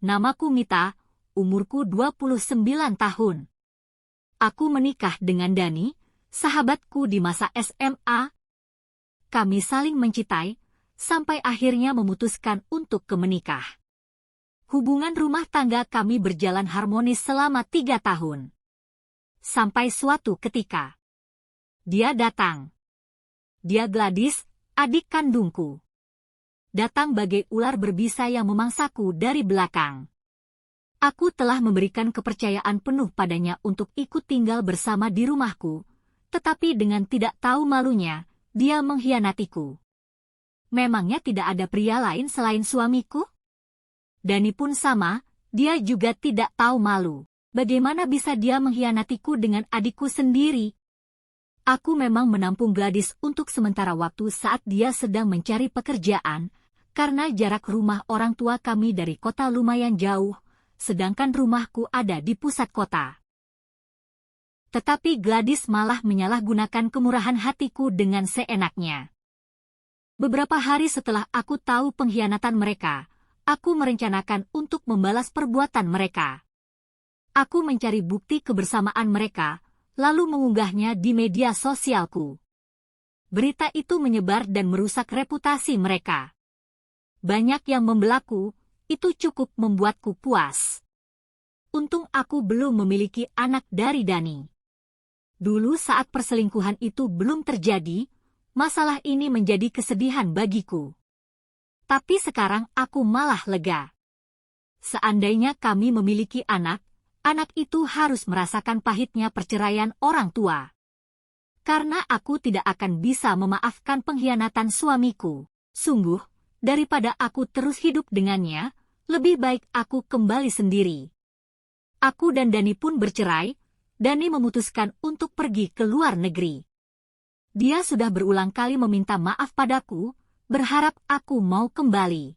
Namaku Mita, umurku 29 tahun. Aku menikah dengan Dani, sahabatku di masa SMA. Kami saling mencintai, sampai akhirnya memutuskan untuk menikah. Hubungan rumah tangga kami berjalan harmonis selama 3 tahun. Sampai suatu ketika, dia datang. Dia Gladys, adik kandungku. Datang bagai ular berbisa yang memangsaku dari belakang. Aku telah memberikan kepercayaan penuh padanya untuk ikut tinggal bersama di rumahku, tetapi dengan tidak tahu malunya, dia mengkhianatiku. Memangnya tidak ada pria lain selain suamiku? Dani pun sama, dia juga tidak tahu malu. Bagaimana bisa dia mengkhianatiku dengan adikku sendiri? Aku memang menampung Gladys untuk sementara waktu saat dia sedang mencari pekerjaan, karena jarak rumah orang tua kami dari kota lumayan jauh, sedangkan rumahku ada di pusat kota. Tetapi Gladys malah menyalahgunakan kemurahan hatiku dengan seenaknya. Beberapa hari setelah aku tahu pengkhianatan mereka, aku merencanakan untuk membalas perbuatan mereka. Aku mencari bukti kebersamaan mereka, lalu mengunggahnya di media sosialku. Berita itu menyebar dan merusak reputasi mereka. Banyak yang membelaku, itu cukup membuatku puas. Untung aku belum memiliki anak dari Dani. Dulu saat perselingkuhan itu belum terjadi, masalah ini menjadi kesedihan bagiku. Tapi sekarang aku malah lega. Seandainya kami memiliki anak itu harus merasakan pahitnya perceraian orang tua. Karena aku tidak akan bisa memaafkan pengkhianatan suamiku. Sungguh, daripada aku terus hidup dengannya, lebih baik aku kembali sendiri. Aku dan Dani pun bercerai. Dani memutuskan untuk pergi ke luar negeri. Dia sudah berulang kali meminta maaf padaku, berharap aku mau kembali.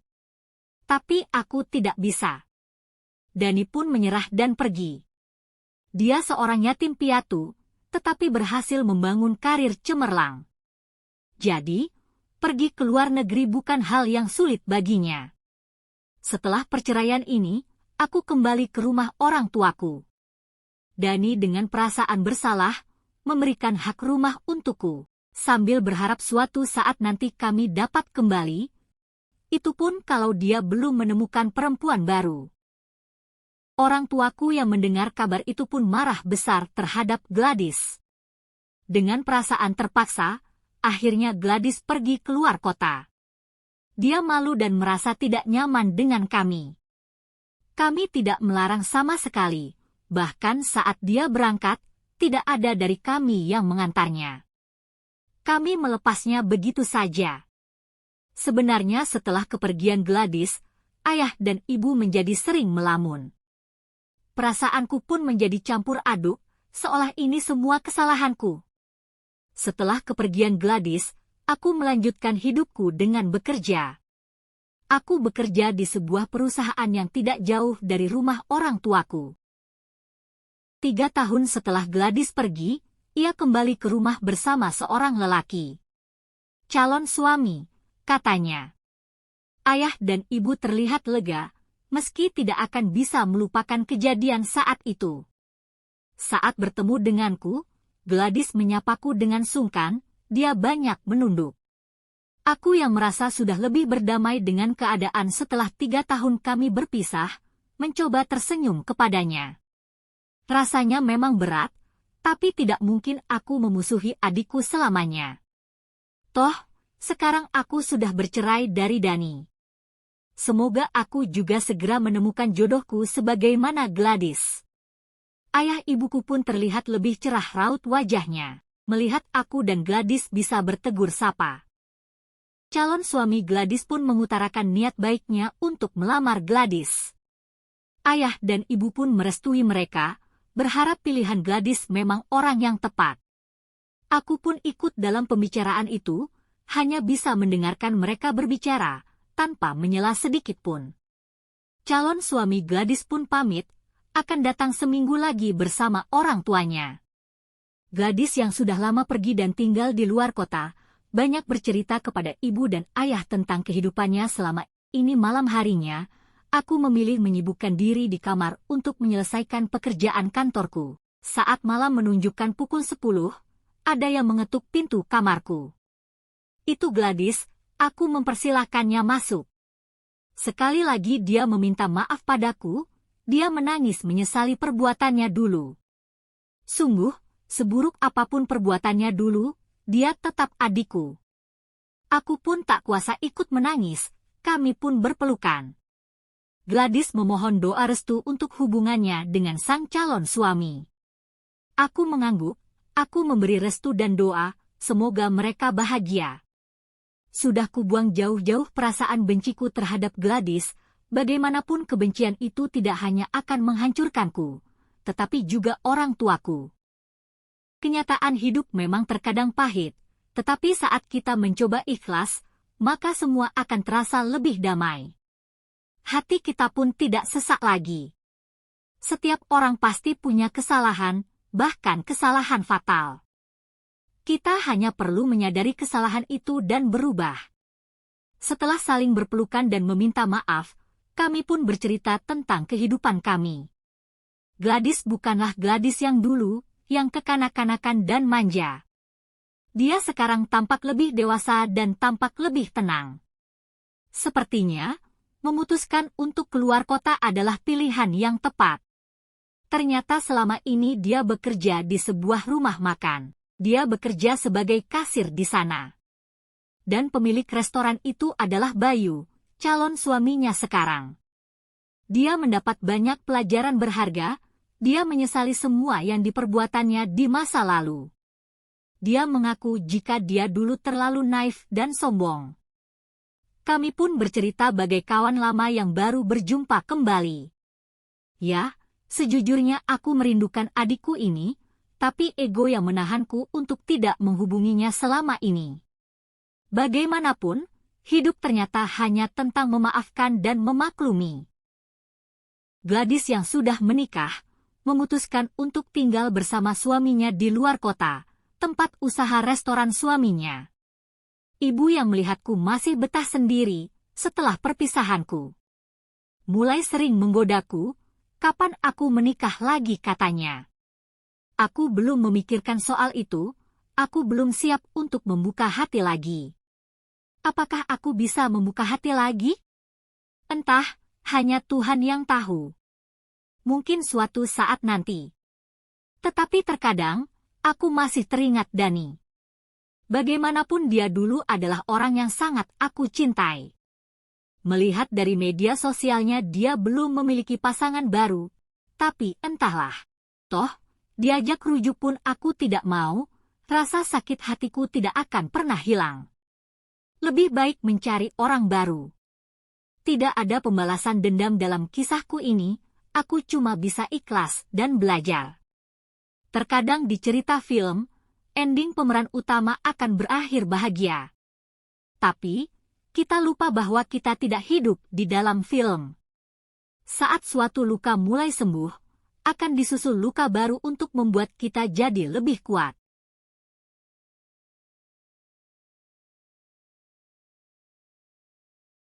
Tapi aku tidak bisa. Dani pun menyerah dan pergi. Dia seorang yatim piatu, tetapi berhasil membangun karir cemerlang. Jadi, pergi ke luar negeri bukan hal yang sulit baginya. Setelah perceraian ini, aku kembali ke rumah orang tuaku. Dani dengan perasaan bersalah, memberikan hak rumah untukku, sambil berharap suatu saat nanti kami dapat kembali, itu pun kalau dia belum menemukan perempuan baru. Orang tuaku yang mendengar kabar itu pun marah besar terhadap Gladys. Dengan perasaan terpaksa, akhirnya Gladys pergi keluar kota. Dia malu dan merasa tidak nyaman dengan kami. Kami tidak melarang sama sekali, bahkan saat dia berangkat, tidak ada dari kami yang mengantarnya. Kami melepasnya begitu saja. Sebenarnya setelah kepergian Gladys, ayah dan ibu menjadi sering melamun. Perasaanku pun menjadi campur aduk, seolah ini semua kesalahanku. Setelah kepergian Gladys, aku melanjutkan hidupku dengan bekerja. Aku bekerja di sebuah perusahaan yang tidak jauh dari rumah orang tuaku. 3 tahun setelah Gladys pergi, ia kembali ke rumah bersama seorang lelaki. Calon suami, katanya. Ayah dan ibu terlihat lega, meski tidak akan bisa melupakan kejadian saat itu. Saat bertemu denganku, Gladys menyapaku dengan sungkan, dia banyak menunduk. Aku yang merasa sudah lebih berdamai dengan keadaan setelah 3 tahun kami berpisah, mencoba tersenyum kepadanya. Rasanya memang berat, tapi tidak mungkin aku memusuhi adikku selamanya. Toh, sekarang aku sudah bercerai dari Dani. Semoga aku juga segera menemukan jodohku sebagaimana Gladys. Ayah ibuku pun terlihat lebih cerah raut wajahnya, melihat aku dan Gladys bisa bertegur sapa. Calon suami Gladys pun mengutarakan niat baiknya untuk melamar Gladys. Ayah dan ibu pun merestui mereka, berharap pilihan Gladys memang orang yang tepat. Aku pun ikut dalam pembicaraan itu, hanya bisa mendengarkan mereka berbicara, tanpa menyela sedikit pun. Calon suami Gladys pun pamit, akan datang seminggu lagi bersama orang tuanya. Gladys yang sudah lama pergi dan tinggal di luar kota, banyak bercerita kepada ibu dan ayah tentang kehidupannya selama ini. Malam harinya, Aku memilih menyibukkan diri di kamar untuk menyelesaikan pekerjaan kantorku. Saat malam menunjukkan pukul 10, ada yang mengetuk pintu kamarku. Itu Gladys, aku mempersilahkannya masuk. Sekali lagi dia meminta maaf padaku, dia menangis menyesali perbuatannya dulu. Sungguh, seburuk apapun perbuatannya dulu, dia tetap adikku. Aku pun tak kuasa ikut menangis, kami pun berpelukan. Gladys memohon doa restu untuk hubungannya dengan sang calon suami. Aku mengangguk, aku memberi restu dan doa, semoga mereka bahagia. Sudah kubuang jauh-jauh perasaan benciku terhadap Gladys, bagaimanapun kebencian itu tidak hanya akan menghancurkanku, tetapi juga orang tuaku. Kenyataan hidup memang terkadang pahit, tetapi saat kita mencoba ikhlas, maka semua akan terasa lebih damai. Hati kita pun tidak sesak lagi. Setiap orang pasti punya kesalahan, bahkan kesalahan fatal. Kita hanya perlu menyadari kesalahan itu dan berubah. Setelah saling berpelukan dan meminta maaf, kami pun bercerita tentang kehidupan kami. Gladys bukanlah Gladys yang dulu, yang kekanak-kanakan dan manja. Dia sekarang tampak lebih dewasa dan tampak lebih tenang. Sepertinya, memutuskan untuk keluar kota adalah pilihan yang tepat. Ternyata selama ini dia bekerja di sebuah rumah makan. Dia bekerja sebagai kasir di sana. Dan pemilik restoran itu adalah Bayu, calon suaminya sekarang. Dia mendapat banyak pelajaran berharga, dia menyesali semua yang diperbuatannya di masa lalu. Dia mengaku jika dia dulu terlalu naif dan sombong. Kami pun bercerita bagai kawan lama yang baru berjumpa kembali. Ya, sejujurnya aku merindukan adikku ini, tapi ego yang menahanku untuk tidak menghubunginya selama ini. Bagaimanapun, hidup ternyata hanya tentang memaafkan dan memaklumi. Gladys yang sudah menikah, memutuskan untuk tinggal bersama suaminya di luar kota, tempat usaha restoran suaminya. Ibu yang melihatku masih betah sendiri setelah perpisahanku. Mulai sering menggodaku, kapan aku menikah lagi katanya. Aku belum memikirkan soal itu, aku belum siap untuk membuka hati lagi. Apakah aku bisa membuka hati lagi? Entah, hanya Tuhan yang tahu. Mungkin suatu saat nanti. Tetapi terkadang, aku masih teringat Dani. Bagaimanapun dia dulu adalah orang yang sangat aku cintai. Melihat dari media sosialnya dia belum memiliki pasangan baru, tapi entahlah. Toh, diajak rujuk pun aku tidak mau, rasa sakit hatiku tidak akan pernah hilang. Lebih baik mencari orang baru. Tidak ada pembalasan dendam dalam kisahku ini, aku cuma bisa ikhlas dan belajar. Terkadang di cerita film, ending pemeran utama akan berakhir bahagia. Tapi, kita lupa bahwa kita tidak hidup di dalam film. Saat suatu luka mulai sembuh, akan disusul luka baru untuk membuat kita jadi lebih kuat.